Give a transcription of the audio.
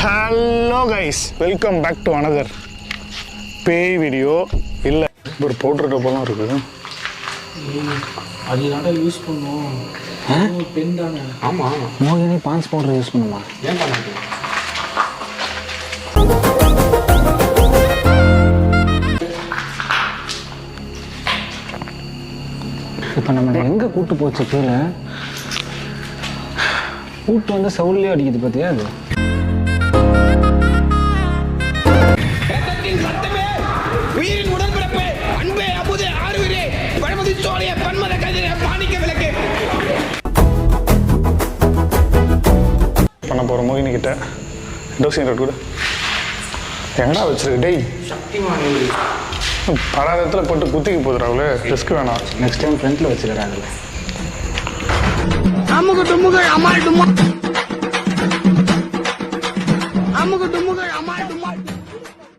Hello guys, welcome back to another பேய் video. இல்லை, ஒரு பவுடர் டப்பாலாம் இருக்குது. அதனால யூஸ் பண்ணுவோம். பெண் தானே? ஆமாம். மோகினி பான்ஸ் பவுடர் யூஸ் பண்ணுமா? ஏன் பண்ணாங்க? இப்போ நம்ம எங்கே கூட்டு போச்சு கீழே? கூட்டு வந்து சவுள்லேயே அடிக்குது பார்த்தியா? அது உயிரின் உடன்பிறப்பு அன்பே அமுதே ஆறுவிரே பழமதி சோழிய பன்மத கதிர மாணிக்க விளக்கு பண்ண போகிற மோகினி கிட்ட டோசிங் ரெட் கூட எங்கடா வச்சிருக்கு? டேய், பல இடத்துல போட்டு குத்திக்கு போதுறாங்களே, ரிஸ்க் வேணாம். நெக்ஸ்ட் டைம் ஃப்ரண்ட்டில் வச்சுக்கிறாங்க. அமுக டுமுக அமால் டுமா அமுக டுமுக அமால்